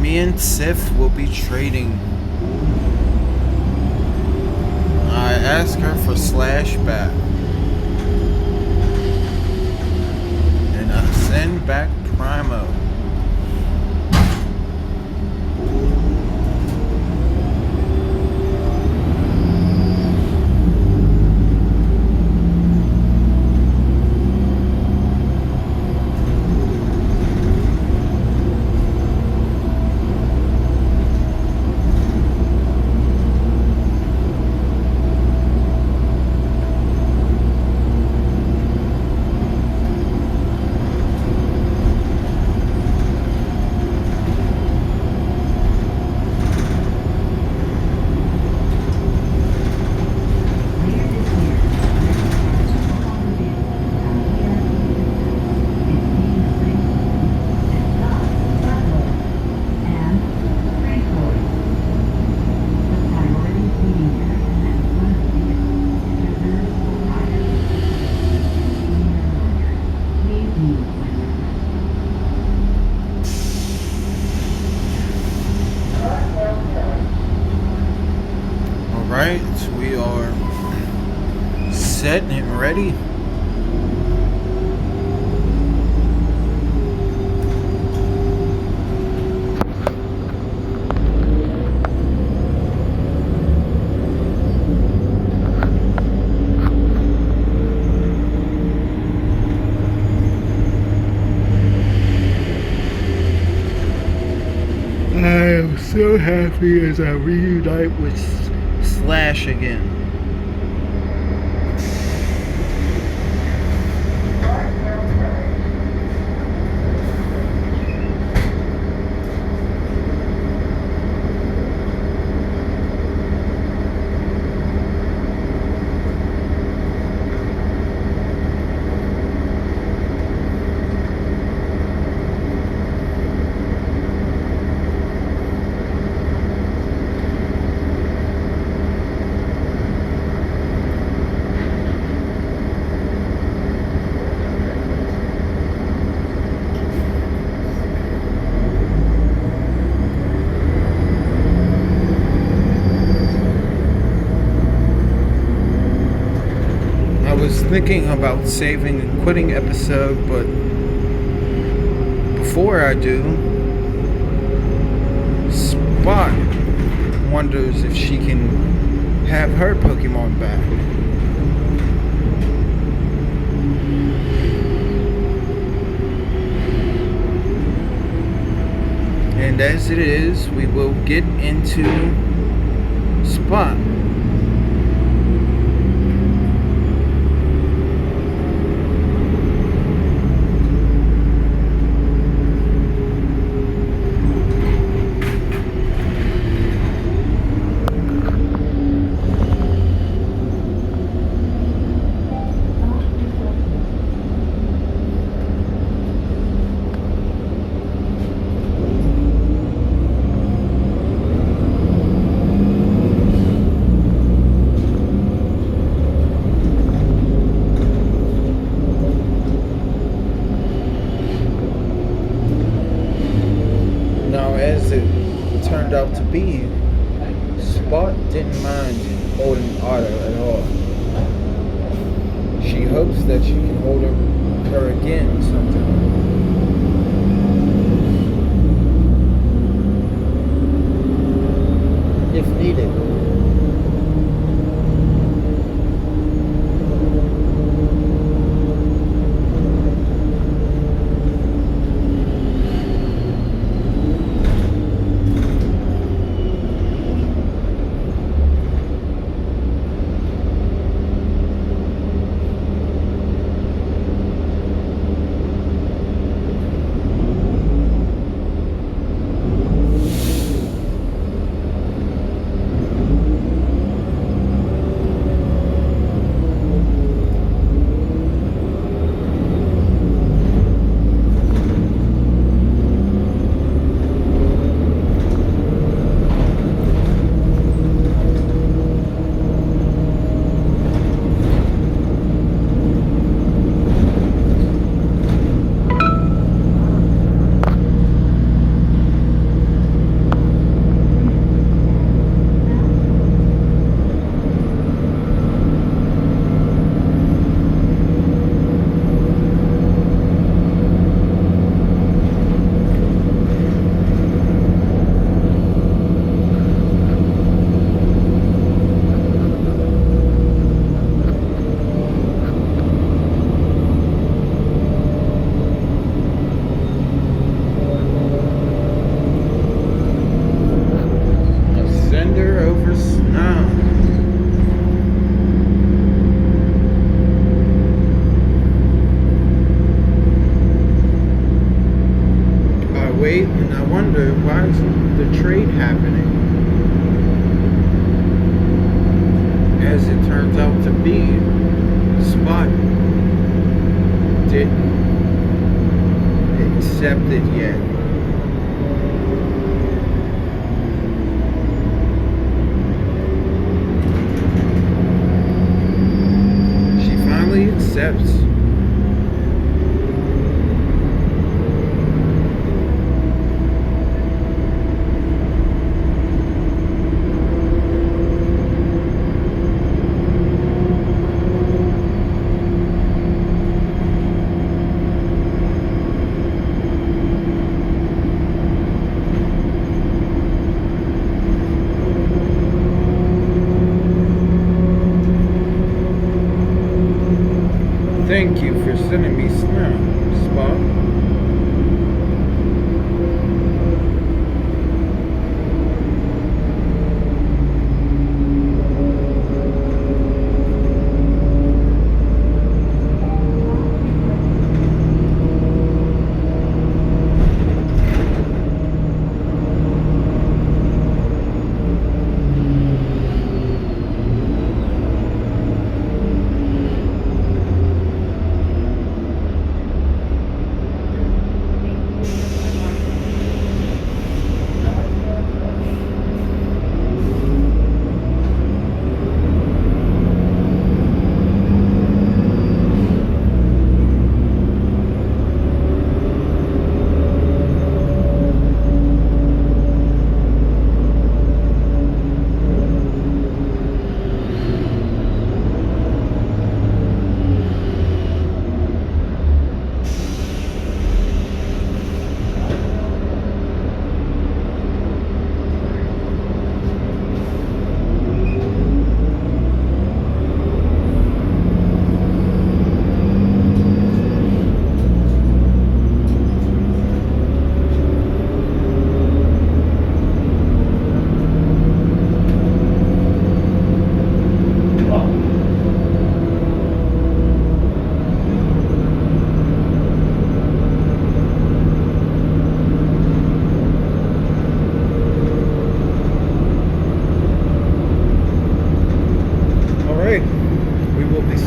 Speaker 1: Me and Sif will be trading. I ask her for Slash back. And I send back Primo. We are set and ready. I am so happy as I reunite with Slash again. Thinking about saving and quitting episode, but before I do, Spot wonders if she can have her Pokemon back. And as it is, we will get into Spot. Out to be, Spot didn't mind holding Otto at all. She hopes that she can hold her again sometime. If needed. wait and I wonder, why isn't the trade happening? As it turns out to be, Spite didn't accept it yet. She finally accepts. Thank you for sending me Snap, Spot.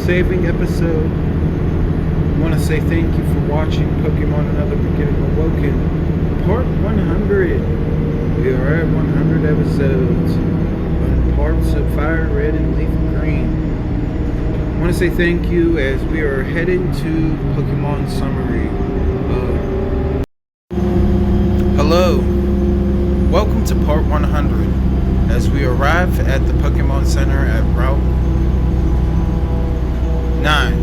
Speaker 1: Saving episode. I want to say thank you for watching Pokemon Another Beginning Awoken Part 100. We are at 100 episodes on parts of Fire Red and Leaf Green. I want to say thank you as we are heading to Pokemon Summary. Hello, welcome to Part 100 as we arrive at the Pokémon Center at Route 9.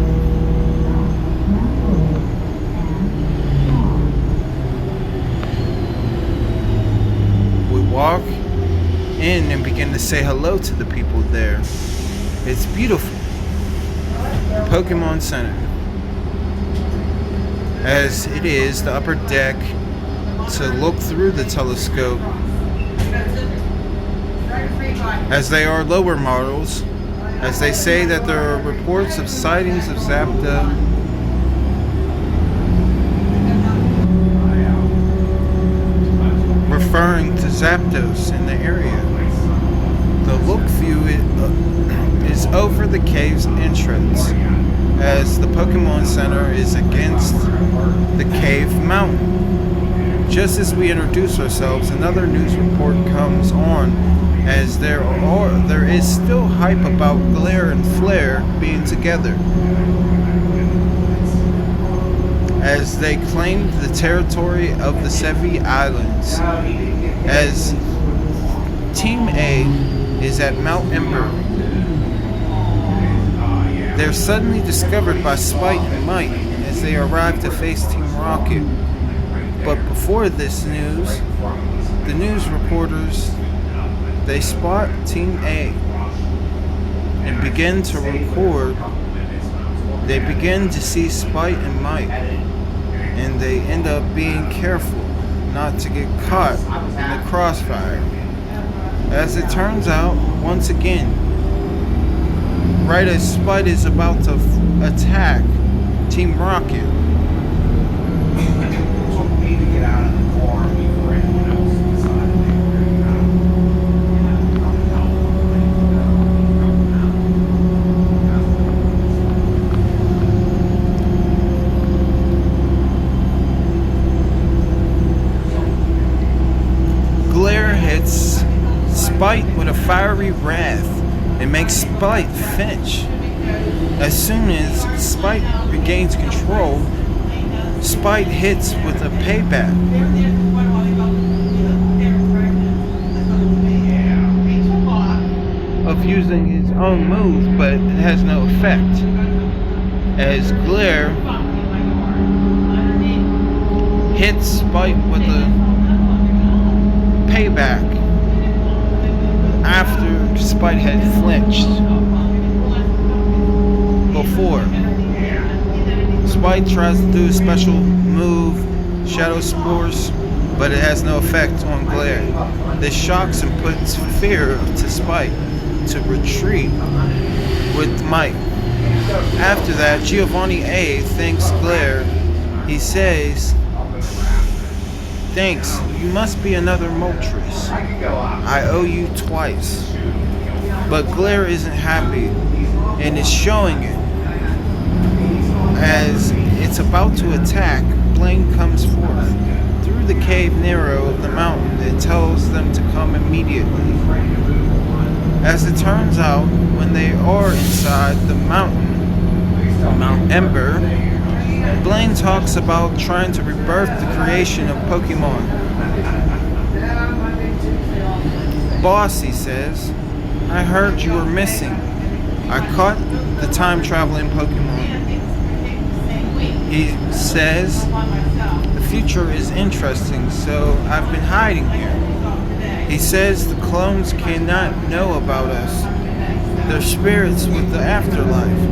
Speaker 1: We walk in and begin to say hello to the people there. It's beautiful. Pokémon Center. As it is the upper deck to look through the telescope, as they are lower models. As they say that there are reports of sightings of Zapda referring to Zapdos in the area. The look view is over the cave's entrance, as the Pokemon Center is against the cave mountain. Just as we introduce ourselves, another news report comes on, as there is still hype about Glare and Flaire being together, as they claimed the territory of the Sevi Islands, as Team A is at Mt Ember. They're suddenly discovered by Spite and Mite as they arrive to face Team Rocket. But before this news, the news reporters, they spot Team A and begin to record. They begin to see Spite and Mite, and they end up being careful not to get caught in the crossfire. As it turns out, once again, right as Spite is about to attack Team Rocket, Spite with a fiery wrath and makes Spite Flinch. As soon as Spite regains control, Spite hits with a payback. Of using his own move, but it has no effect. As Glare hits Spite with a payback after Spite had flinched before. Spite tries to do a special move, Shadow Spores, but it has no effect on Glare. This shocks and puts fear to Spite to retreat with Mite. After that, Giovanni A thanks Glare. He says, "Thanks, you must be another Moltres. I owe you twice." But Glare isn't happy and is showing it. As it's about to attack, Blaine comes forth through the cave narrow of the mountain and tells them to come immediately. As it turns out, when they are inside the mountain, Mt Ember, Blaine talks about trying to rebirth the creation of Pokemon. "Boss," he says, "I heard you were missing. I caught the time-traveling Pokemon." He says, "The future is interesting, so I've been hiding here." He says the clones cannot know about us. They're spirits with the afterlife.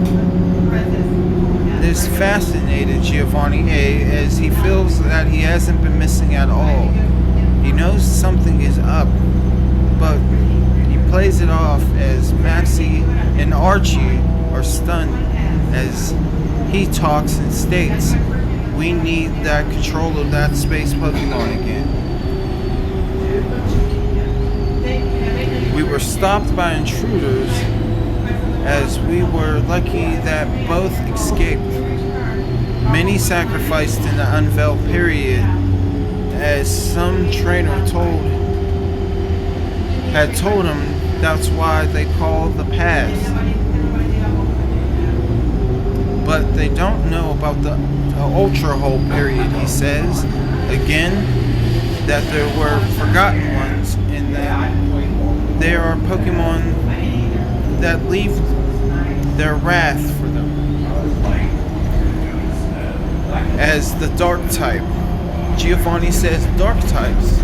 Speaker 1: This fascinated Giovanni A as he feels that he hasn't been missing at all. He knows something is up, but he plays it off as Maxie and Archie are stunned as he talks and states, "We need that control of that Space Pokemon again." We were stopped by intruders as we were lucky that both escaped. Many sacrificed in the Unvield Period as some trainer had told him that's why they call the past. But they don't know about the Ultra Hole Period, he says. Again, that there were forgotten ones and that there are Pokemon that leave their wrath for them. As the dark type, Giovanni says dark types.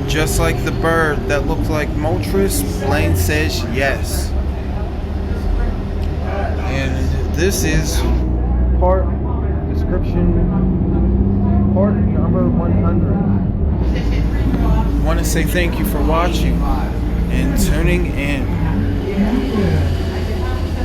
Speaker 1: Just like the bird that looked like Moltres, Blaine says yes. And this is part description, part number 100. I want to say thank you for watching and tuning in.